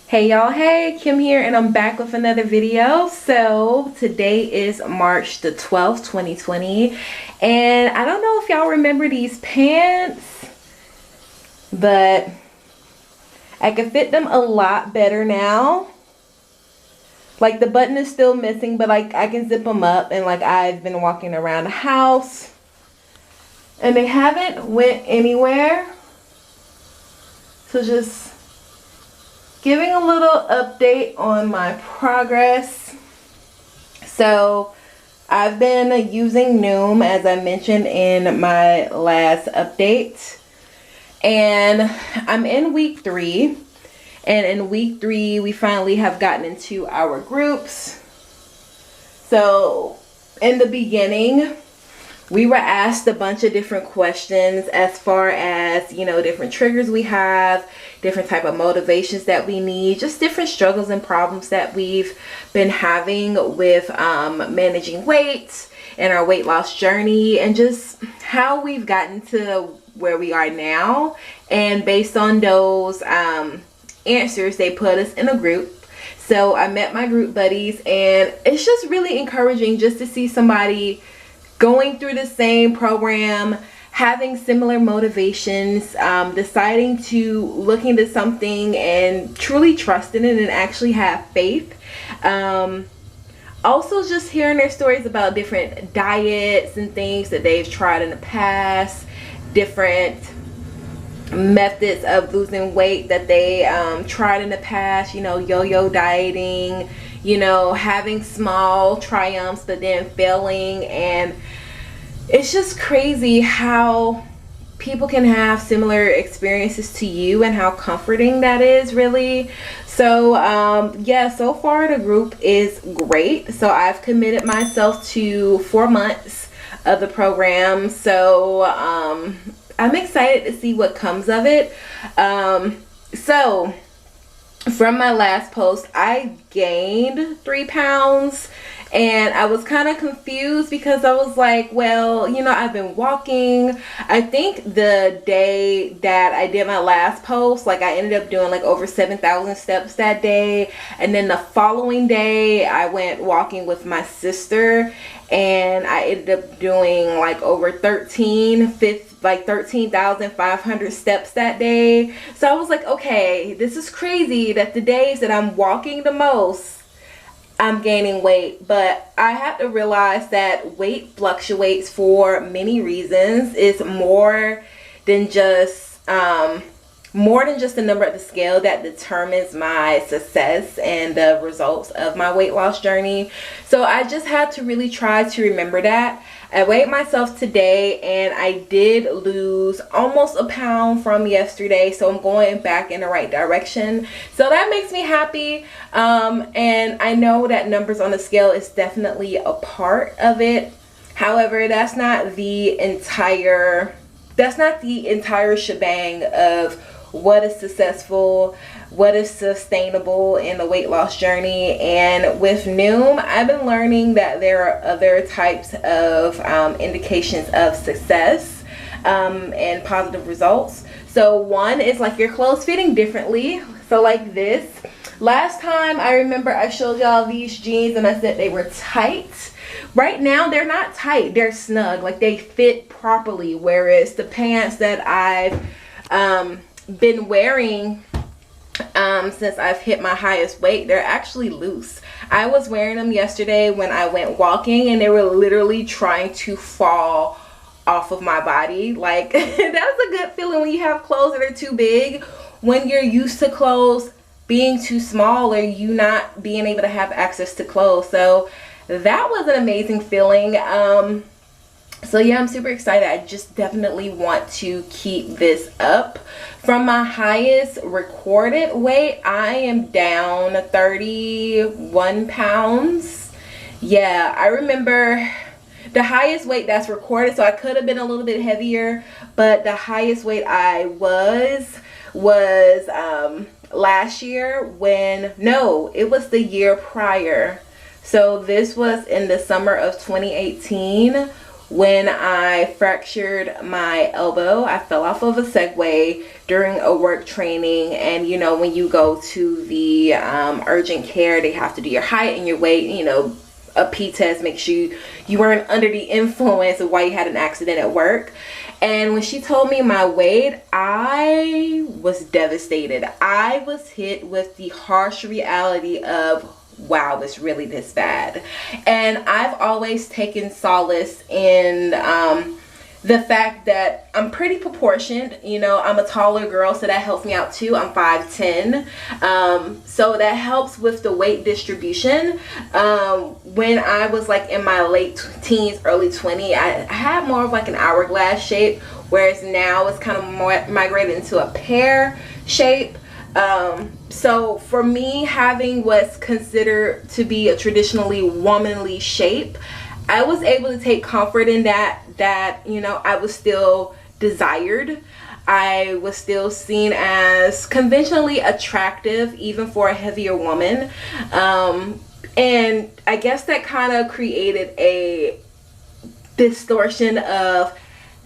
Hey y'all, hey, Kim here, and I'm back with another video. So today is March the 12th, 2020, and I don't know if y'all remember these pants, but I can fit them a lot better now. Like, the button is still missing, but like I can zip them up, and like I've been walking around the house and they haven't went anywhere. So just giving a little update on my progress. So I've been using Noom, as I mentioned in my last update, and I'm in week 3, and in week 3 we finally have gotten into our groups. So in the beginning we were asked a bunch of different questions as far as, you know, different triggers we have, different type of motivations that we need, just different struggles and problems that we've been having with managing weight and our weight loss journey, and just how we've gotten to where we are now. And based on those answers, they put us in a group. So I met my group buddies, and it's just really encouraging just to see somebody going through the same program, having similar motivations, deciding to look into something and truly trust in it and actually have faith. Also just hearing their stories about different diets and things that they've tried in the past, different methods of losing weight that they tried in the past, you know, yo-yo dieting, you know, having small triumphs but then failing. And it's just crazy how people can have similar experiences to you and how comforting that is, really. So yeah, so far the group is great. So I've committed myself to 4 months of the program, so I'm excited to see what comes of it. So from my last post, I gained 3 pounds, and I was kind of confused because I was like, well, you know, I've been walking. I think the day that I did my last post, like I ended up doing like over 7,000 steps that day. And then the following day I went walking with my sister, and I ended up doing like over 13,500 steps that day. So I was like, okay, this is crazy that the days that I'm walking the most, I'm gaining weight. But I have to realize that weight fluctuates for many reasons. It's more than just the number at the scale that determines my success and the results of my weight loss journey. So I just had to really try to remember that. I weighed myself today, and I did lose almost a pound from yesterday, so I'm going back in the right direction. So that makes me happy, and I know that numbers on the scale is definitely a part of it. However, that's not the entire shebang of what is successful, what is sustainable in the weight loss journey. And with Noom, I've been learning that there are other types of indications of success and positive results. So one is like your clothes fitting differently. So like this, last time I remember I showed y'all these jeans and I said they were tight. Right now they're not tight, they're snug, like they fit properly. Whereas the pants that I've been wearing since I've hit my highest weight, they're actually loose. I was wearing them yesterday when I went walking, and they were literally trying to fall off of my body. Like, that's a good feeling when you have clothes that are too big, when you're used to clothes being too small or you not being able to have access to clothes. So that was an amazing feeling. So yeah, I'm super excited. I just definitely want to keep this up. From my highest recorded weight, I am down 31 pounds. Yeah, I remember the highest weight that's recorded, so I could have been a little bit heavier, but the highest weight I was last year it was the year prior. So this was in the summer of 2018, when I fractured my elbow. I fell off of a Segway during a work training, and you know, when you go to the urgent care, they have to do your height and your weight, you know, a P test, make sure you weren't under the influence of why you had an accident at work. And when she told me my weight, I was devastated. I was hit with the harsh reality of, wow, it's really this bad. And I've always taken solace in the fact that I'm pretty proportioned. You know, I'm a taller girl, so that helps me out too. I'm 5'10", so that helps with the weight distribution. When I was like in my late teens, early 20, I had more of like an hourglass shape, whereas now it's kind of more migrated into a pear shape. So for me, having what's considered to be a traditionally womanly shape, I was able to take comfort in that, you know, I was still desired. I was still seen as conventionally attractive, even for a heavier woman. And I guess that kind of created a distortion of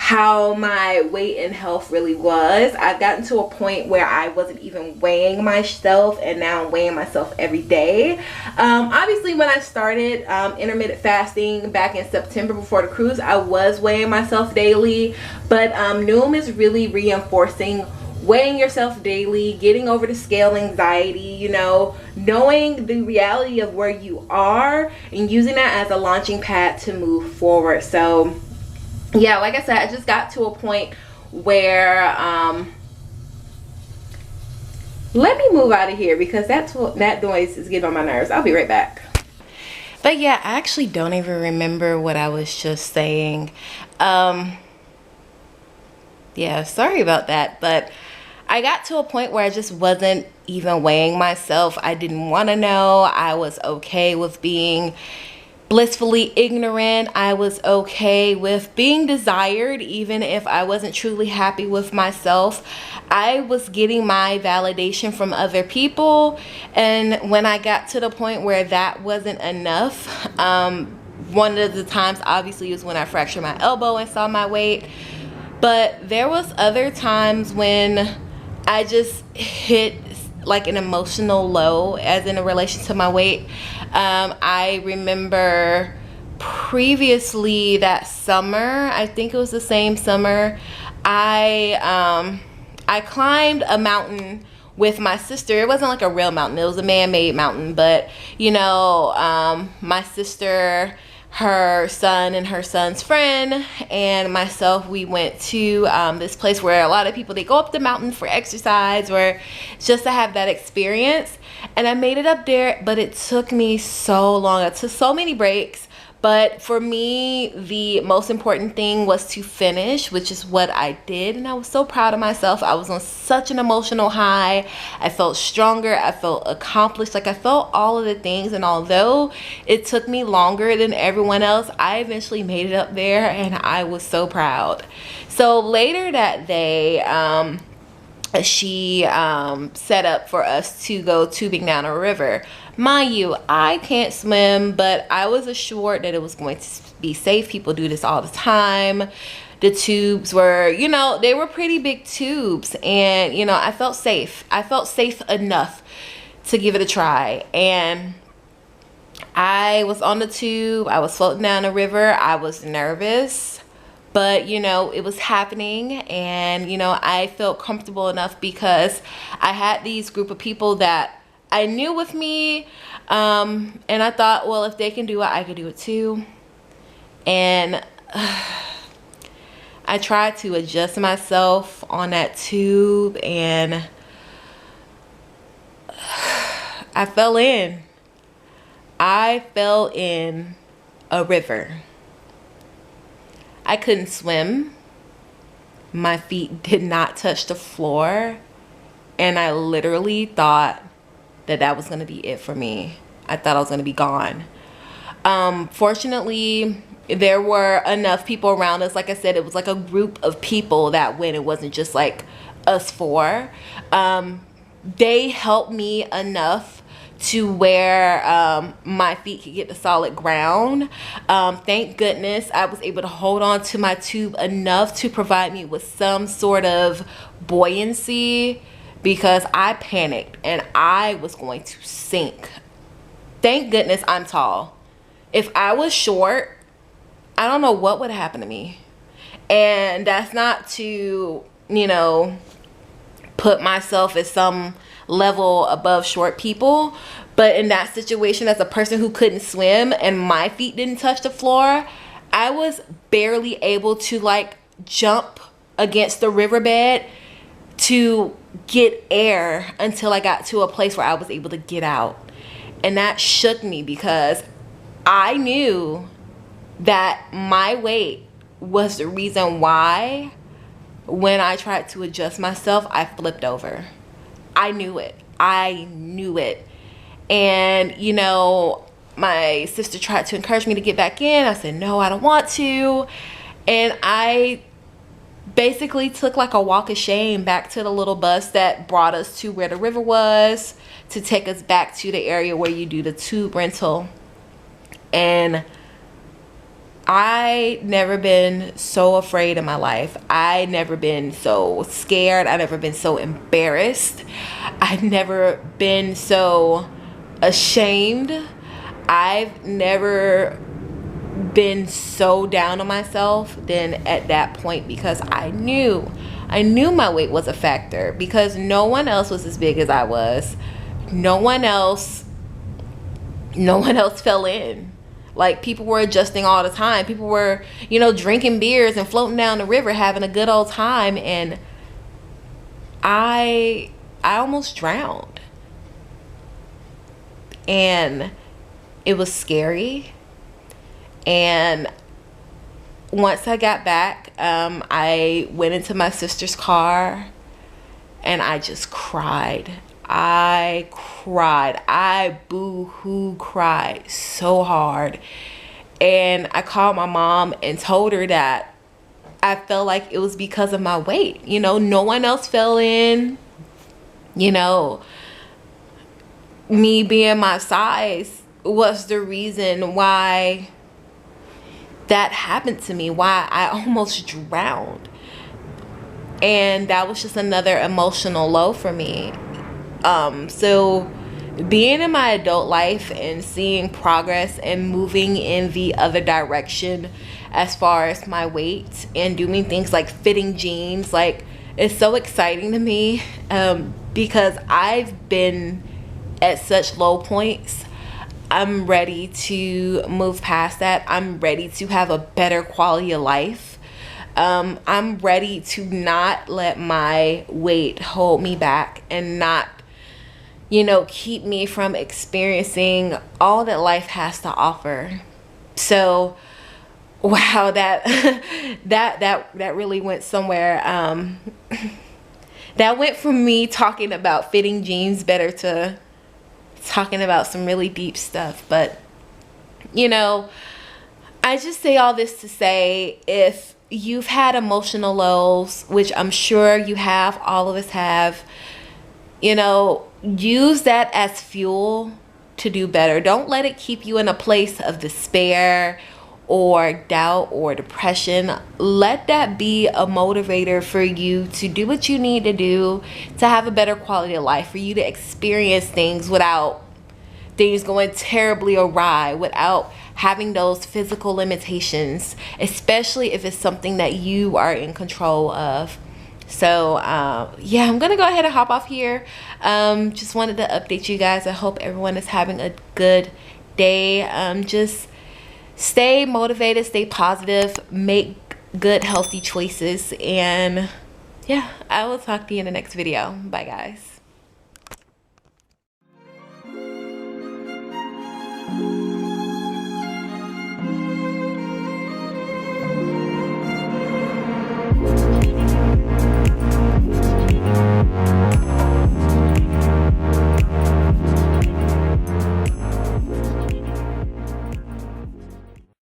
how my weight and health really was. I've gotten to a point where I wasn't even weighing myself, and now I'm weighing myself every day. Obviously, when I started intermittent fasting back in September before the cruise, I was weighing myself daily, but Noom is really reinforcing weighing yourself daily, getting over the scale anxiety, you know, knowing the reality of where you are and using that as a launching pad to move forward. So yeah, like I said, I just got to a point where let me move out of here because that noise is getting on my nerves. I'll be right back. But yeah, I actually don't even remember what I was just saying. Yeah, sorry about that, but I got to a point where I just wasn't even weighing myself. I didn't want to know. I was okay with being blissfully ignorant. I was okay with being desired, even if I wasn't truly happy with myself. I was getting my validation from other people, and when I got to the point where that wasn't enough, one of the times obviously was when I fractured my elbow and saw my weight, but there was other times when I just hit like an emotional low as in a relation to my weight. I remember previously that summer, I think it was the same summer, I climbed a mountain with my sister. It wasn't like a real mountain, it was a man-made mountain, but you know, my sister, her son and her son's friend and myself, we went to this place where a lot of people, they go up the mountain for exercise or just to have that experience. And I made it up there, but it took me so long. I took so many breaks. But for me, the most important thing was to finish, which is what I did. And I was so proud of myself. I was on such an emotional high. I felt stronger. I felt accomplished. Like I felt all of the things. And although it took me longer than everyone else, I eventually made it up there and I was so proud. So later that day, she set up for us to go tubing down a river. Mind you, I can't swim, but I was assured that it was going to be safe. People do this all the time. The tubes were, you know, they were pretty big tubes, and you know, I felt safe. I felt safe enough to give it a try. And I was on the tube, I was floating down the river. I was nervous, but you know, it was happening, and you know, I felt comfortable enough because I had these group of people that I knew with me, and I thought, well, if they can do it, I could do it too. And I tried to adjust myself on that tube, and I fell in a river. I couldn't swim. My feet did not touch the floor, and I literally thought that was going to be it for me. I thought I was going to be gone. Fortunately, there were enough people around us. Like I said, it was like a group of people that went. It wasn't just like us four. They helped me enough to where my feet could get the solid ground. Thank goodness I was able to hold on to my tube enough to provide me with some sort of buoyancy, because I panicked and I was going to sink. Thank goodness I'm tall. If I was short, I don't know what would happen to me. And that's not to, you know, put myself at some level above short people, but in that situation, as a person who couldn't swim and my feet didn't touch the floor, I was barely able to like jump against the riverbed to get air until I got to a place where I was able to get out. And that shook me, because I knew that my weight was the reason why when I tried to adjust myself, I flipped over. I knew it. I knew it. And, you know, my sister tried to encourage me to get back in. I said, no, I don't want to. And I basically took like a walk of shame back to the little bus that brought us to where the river was, to take us back to the area where you do the tube rental. And I never been so afraid in my life. I never been so scared. I never been so embarrassed. I've never been so ashamed. I've never been so down on myself than at that point, because I knew my weight was a factor, because no one else was as big as I was. No one else fell in. Like, people were adjusting all the time. People were, you know, drinking beers and floating down the river, having a good old time. And I almost drowned. And it was scary. And once I got back, I went into my sister's car and I just cried. I boo-hoo cried so hard. And I called my mom and told her that I felt like it was because of my weight. You know, no one else fell in. You know, me being my size was the reason why that happened to me, why I almost drowned. And that was just another emotional low for me. So being in my adult life and seeing progress and moving in the other direction as far as my weight and doing things like fitting jeans, like, it's so exciting to me, because I've been at such low points. I'm ready to move past that. I'm ready to have a better quality of life. I'm ready to not let my weight hold me back and not, you know, keep me from experiencing all that life has to offer. So, wow, that really went somewhere. That went from me talking about fitting jeans better to talking about some really deep stuff. But, you know, I just say all this to say, if you've had emotional lows, which I'm sure you have, all of us have, you know, use that as fuel to do better. Don't let it keep you in a place of despair or doubt or depression. Let that be a motivator for you to do what you need to do to have a better quality of life, for you to experience things without things going terribly awry, without having those physical limitations, especially if it's something that you are in control of. So yeah, I'm gonna go ahead and hop off here. Just wanted to update you guys. I hope everyone is having a good day. Just stay motivated, stay positive, make good healthy choices, and yeah, I will talk to you in the next video. Bye guys.